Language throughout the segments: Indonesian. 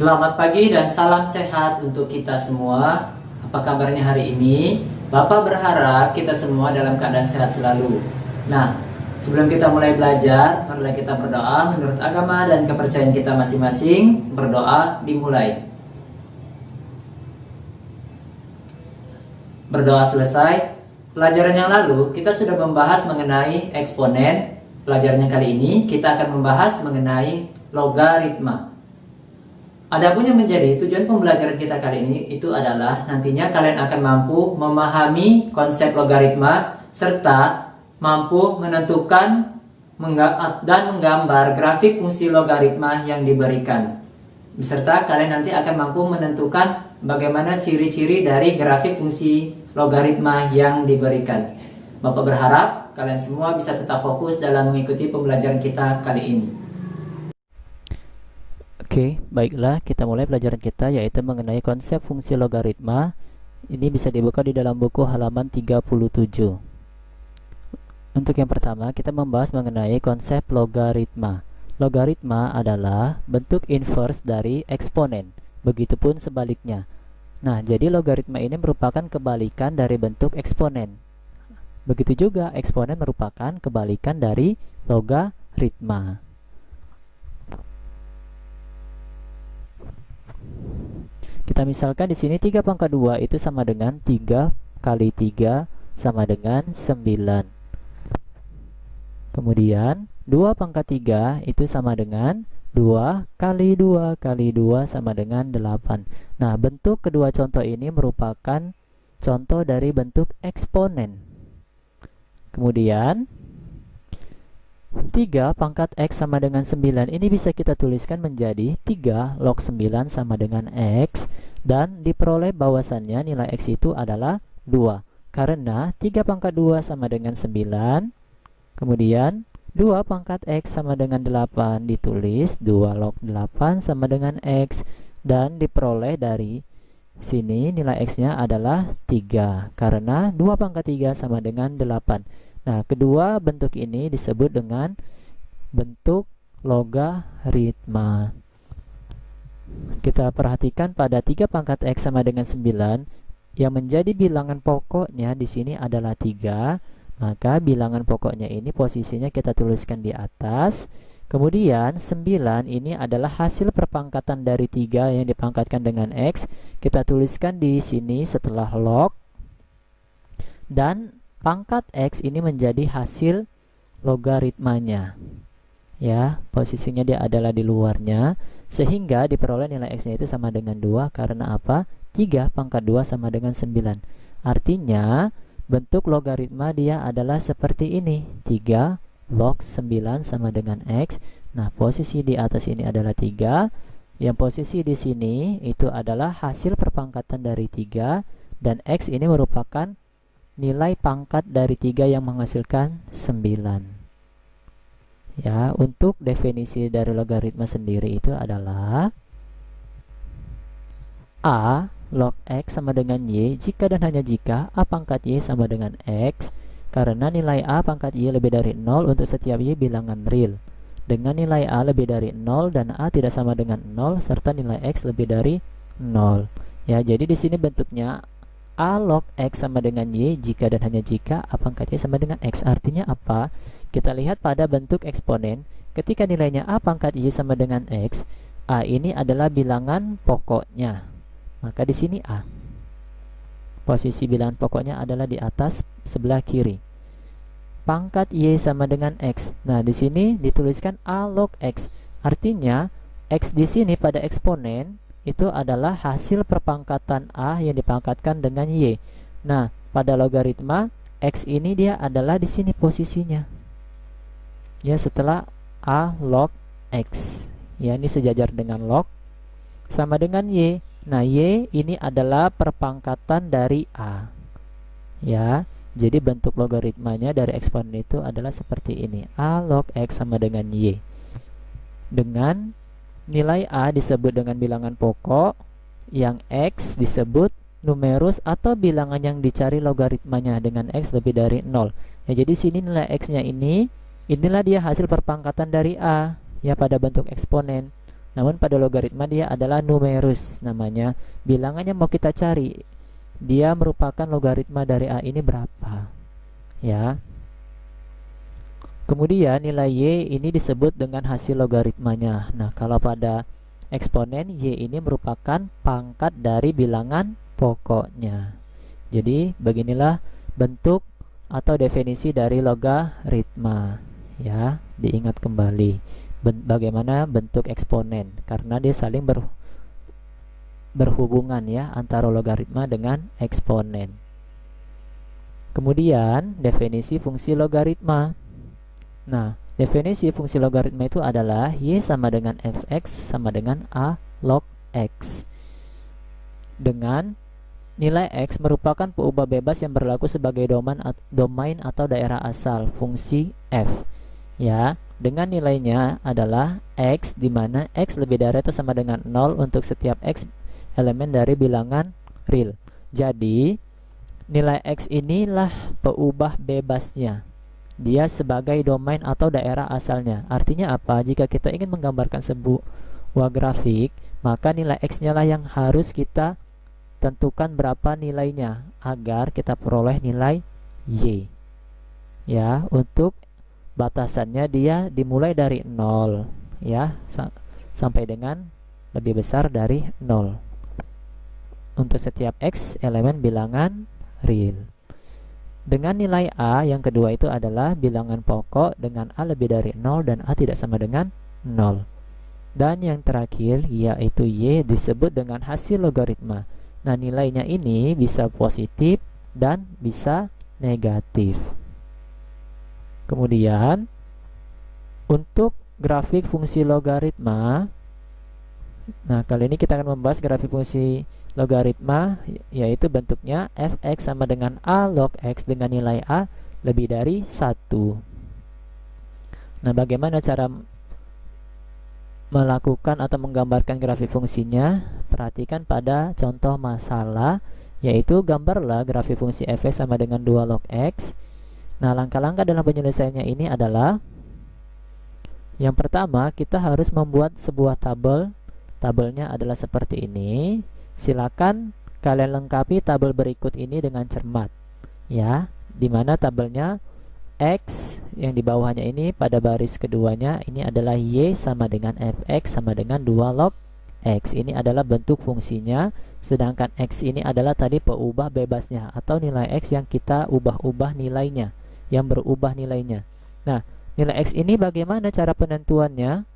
Selamat pagi dan salam sehat untuk kita semua. Apa kabarnya hari ini? Bapak berharap kita semua dalam keadaan sehat selalu. Nah, sebelum kita mulai belajar, marilah kita berdoa menurut agama dan kepercayaan kita masing-masing. Berdoa dimulai. Berdoa selesai. Pelajaran yang lalu kita sudah membahas mengenai eksponen. Pelajaran yang kali ini kita akan membahas mengenai logaritma. Adapun yang menjadi tujuan pembelajaran kita kali ini itu adalah nantinya kalian akan mampu memahami konsep logaritma serta mampu menentukan dan menggambar grafik fungsi logaritma yang diberikan. Beserta kalian nanti akan mampu menentukan bagaimana ciri-ciri dari grafik fungsi logaritma yang diberikan. Bapak berharap kalian semua bisa tetap fokus dalam mengikuti pembelajaran kita kali ini. Oke, baiklah, kita mulai pelajaran kita yaitu mengenai konsep fungsi logaritma. Ini bisa dibuka di dalam buku halaman 37. Untuk yang pertama, kita membahas mengenai konsep logaritma. Logaritma adalah bentuk inverse dari eksponen, begitupun sebaliknya. Nah, jadi logaritma ini merupakan kebalikan dari bentuk eksponen. Begitu juga eksponen merupakan kebalikan dari logaritma. Kita misalkan di sini 3 pangkat 2 itu sama dengan 3 kali 3 sama dengan 9. Kemudian 2 pangkat 3 itu sama dengan 2 kali 2 kali 2 sama dengan 8. Nah, bentuk kedua contoh ini merupakan contoh dari bentuk eksponen. Kemudian 3 pangkat X sama dengan 9 ini bisa kita tuliskan menjadi 3 log 9 sama dengan X, dan diperoleh bahwasannya nilai X itu adalah 2 karena 3 pangkat 2 sama dengan 9, kemudian 2 pangkat X sama dengan 8 ditulis 2 log 8 sama dengan X, dan diperoleh dari sini nilai X nya adalah 3 karena 2 pangkat 3 sama dengan 8. Nah, kedua bentuk ini disebut dengan bentuk logaritma. Kita perhatikan pada 3 pangkat X sama dengan 9, yang menjadi bilangan pokoknya di sini adalah 3, maka bilangan pokoknya ini posisinya kita tuliskan di atas. Kemudian 9 ini adalah hasil perpangkatan dari 3 yang dipangkatkan dengan X, kita tuliskan di sini setelah log, dan pangkat X ini menjadi hasil logaritmanya. Ya, posisinya dia adalah di luarnya, sehingga diperoleh nilai X-nya itu sama dengan 2 karena apa? 3 pangkat 2 sama dengan 9. Artinya, bentuk logaritma dia adalah seperti ini. 3 log 9 sama dengan X. Nah, posisi di atas ini adalah 3. Yang posisi di sini itu adalah hasil perpangkatan dari 3, dan X ini merupakan nilai pangkat dari 3 yang menghasilkan 9. Ya, untuk definisi dari logaritma sendiri itu adalah A log X sama dengan Y jika dan hanya jika A pangkat Y sama dengan X, karena nilai A pangkat Y lebih dari 0 untuk setiap Y bilangan real, dengan nilai A lebih dari 0 dan A tidak sama dengan 0 serta nilai X lebih dari 0. Ya, jadi di sini bentuknya A log X sama dengan Y jika dan hanya jika A pangkat Y sama dengan X. Artinya apa? Kita lihat pada bentuk eksponen, ketika nilainya A pangkat Y sama dengan X, A ini adalah bilangan pokoknya, maka di sini A. Posisi bilangan pokoknya adalah di atas sebelah kiri. Pangkat Y sama dengan X. Nah, di sini dituliskan A log X. Artinya X di sini pada eksponen itu adalah hasil perpangkatan A yang dipangkatkan dengan Y. Nah, pada logaritma X ini dia adalah di sini posisinya. Ya, setelah A log X. Ya, ini sejajar dengan log sama dengan Y. Nah, Y ini adalah perpangkatan dari A. Ya, jadi bentuk logaritmanya dari eksponen itu adalah seperti ini. A log X sama dengan Y. Dengan nilai A disebut dengan bilangan pokok, yang X disebut numerus atau bilangan yang dicari logaritmanya dengan X lebih dari 0. Ya, jadi sini nilai X-nya ini, inilah dia hasil perpangkatan dari A, ya pada bentuk eksponen. Namun pada logaritma dia adalah numerus namanya. Bilangannya mau kita cari, dia merupakan logaritma dari A ini berapa, ya. Kemudian nilai Y ini disebut dengan hasil logaritmanya. Nah, kalau pada eksponen Y ini merupakan pangkat dari bilangan pokoknya. Jadi beginilah bentuk atau definisi dari logaritma, ya. Diingat kembali bagaimana bentuk eksponen, karena dia saling berhubungan ya antara logaritma dengan eksponen. Kemudian definisi fungsi logaritma. Nah, definisi fungsi logaritma itu adalah Y sama dengan fx sama dengan A log x, dengan nilai x merupakan peubah bebas yang berlaku sebagai domain atau daerah asal fungsi f, ya, dengan nilainya adalah x, di mana x lebih dari atau sama dengan 0 untuk setiap x elemen dari bilangan real. Jadi nilai x inilah peubah bebasnya, dia sebagai domain atau daerah asalnya. Artinya apa? Jika kita ingin menggambarkan sebuah grafik, maka nilai x-nya lah yang harus kita tentukan berapa nilainya agar kita peroleh nilai y, ya. Untuk batasannya dia dimulai dari 0, ya, sampai dengan lebih besar dari 0 untuk setiap x elemen bilangan real. Dengan nilai A yang kedua itu adalah bilangan pokok dengan A lebih dari 0 dan A tidak sama dengan 0. Dan yang terakhir yaitu Y disebut dengan hasil logaritma. Nah, nilainya ini bisa positif dan bisa negatif. Kemudian untuk grafik fungsi logaritma, nah kali ini kita akan membahas grafik fungsi logaritma, yaitu bentuknya fx sama dengan A log x dengan nilai A lebih dari 1. Nah, bagaimana cara melakukan atau menggambarkan grafik fungsinya? Perhatikan pada contoh masalah, yaitu gambarlah grafik fungsi fx sama dengan 2 log x. Nah, langkah-langkah dalam penyelesaiannya ini adalah, yang pertama kita harus membuat sebuah tabel. Tabelnya adalah seperti ini. Silakan kalian lengkapi tabel berikut ini dengan cermat, ya, dimana tabelnya x yang di bawahnya ini pada baris keduanya ini adalah y sama dengan fx sama dengan 2 log x. Ini adalah bentuk fungsinya, sedangkan x ini adalah tadi peubah bebasnya atau nilai x yang kita ubah-ubah nilainya, yang berubah nilainya. Nah, nilai x ini bagaimana cara penentuannya?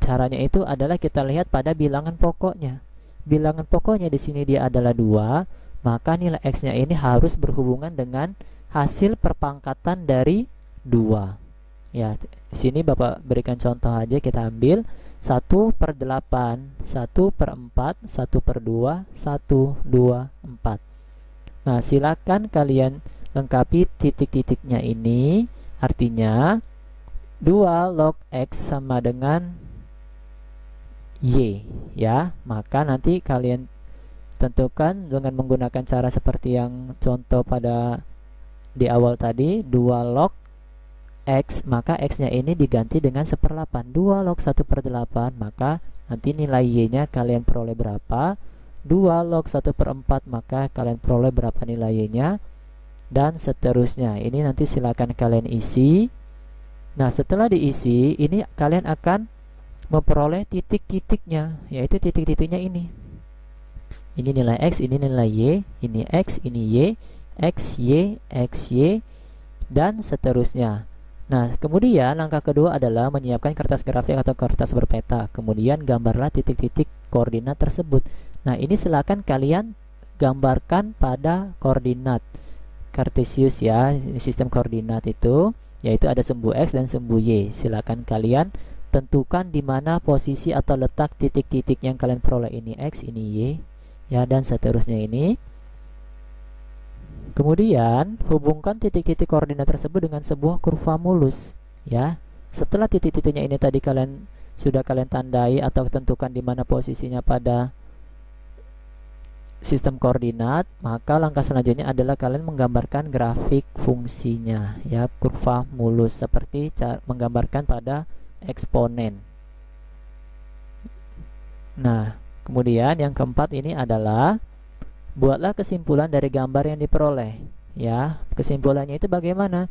Caranya itu adalah kita lihat pada bilangan pokoknya. Bilangan pokoknya di sini dia adalah 2, maka nilai x-nya ini harus berhubungan dengan hasil perpangkatan dari 2. Ya, di sini Bapak berikan contoh aja, kita ambil 1/8, 1/4, 1/2, 1, 2, 4. Nah, silakan kalian lengkapi titik-titiknya ini. Artinya 2 log x sama dengan y, ya. Maka nanti kalian tentukan dengan menggunakan cara seperti yang contoh pada di awal tadi, 2 log x, maka x-nya ini diganti dengan 1/8. 2 log 1/8, maka nanti nilai y-nya kalian peroleh berapa? 2 log 1/4, maka kalian peroleh berapa nilai y-nya, dan seterusnya. Ini nanti silakan kalian isi. Nah, setelah diisi, ini kalian akan memperoleh titik-titiknya, yaitu titik-titiknya ini. Ini nilai x, ini nilai y, ini x, ini y, x, y, dan seterusnya. Nah, kemudian langkah kedua adalah menyiapkan kertas grafik atau kertas berpeta. Kemudian gambarlah titik-titik koordinat tersebut. Nah, ini silakan kalian gambarkan pada koordinat Kartesius, ya, sistem koordinat itu, yaitu ada sumbu x dan sumbu y. Silakan kalian tentukan di mana posisi atau letak titik-titik yang kalian peroleh. Ini x, ini y, ya, dan seterusnya ini. Kemudian hubungkan titik-titik koordinat tersebut dengan sebuah kurva mulus, ya. Setelah titik-titiknya ini tadi sudah kalian tandai atau tentukan di mana posisinya pada sistem koordinat, maka langkah selanjutnya adalah kalian menggambarkan grafik fungsinya, ya, kurva mulus seperti menggambarkan pada eksponen. Nah, kemudian yang keempat ini adalah buatlah kesimpulan dari gambar yang diperoleh, ya. Kesimpulannya itu bagaimana?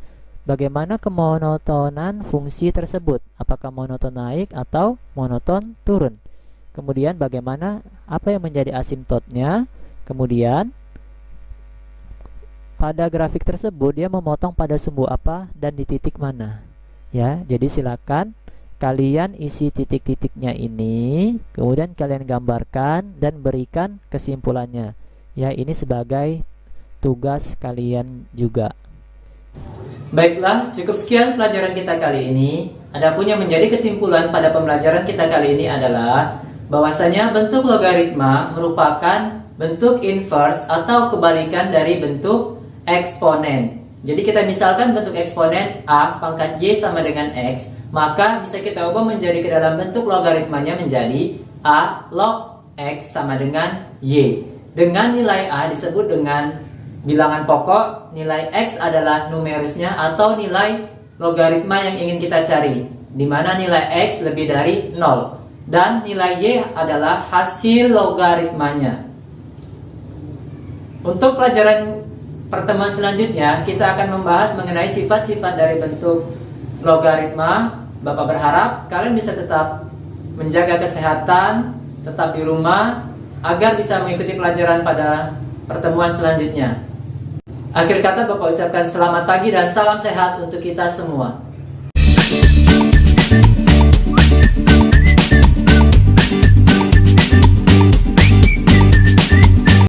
Bagaimana kemonotonan fungsi tersebut? Apakah monoton naik atau monoton turun? Kemudian bagaimana, apa yang menjadi asimptotnya? Kemudian pada grafik tersebut dia memotong pada sumbu apa dan di titik mana, ya. Jadi silakan kalian isi titik-titiknya ini, kemudian kalian gambarkan dan berikan kesimpulannya, ya. Ini sebagai tugas kalian juga. Baiklah, cukup sekian pelajaran kita kali ini. Adapun yang menjadi kesimpulan pada pembelajaran kita kali ini adalah bahwasanya bentuk logaritma merupakan bentuk inverse atau kebalikan dari bentuk eksponen. Jadi kita misalkan bentuk eksponen A pangkat Y sama dengan X, maka bisa kita ubah menjadi ke dalam bentuk logaritmanya menjadi A log X sama dengan Y. Dengan nilai A disebut dengan bilangan pokok, nilai X adalah numerusnya atau nilai logaritma yang ingin kita cari, di mana nilai X lebih dari 0. Dan nilai Y adalah hasil logaritmanya. Untuk pelajaran pertemuan selanjutnya, kita akan membahas mengenai sifat-sifat dari bentuk logaritma. Bapak berharap kalian bisa tetap menjaga kesehatan, tetap di rumah, agar bisa mengikuti pelajaran pada pertemuan selanjutnya. Akhir kata Bapak ucapkan selamat pagi dan salam sehat untuk kita semua.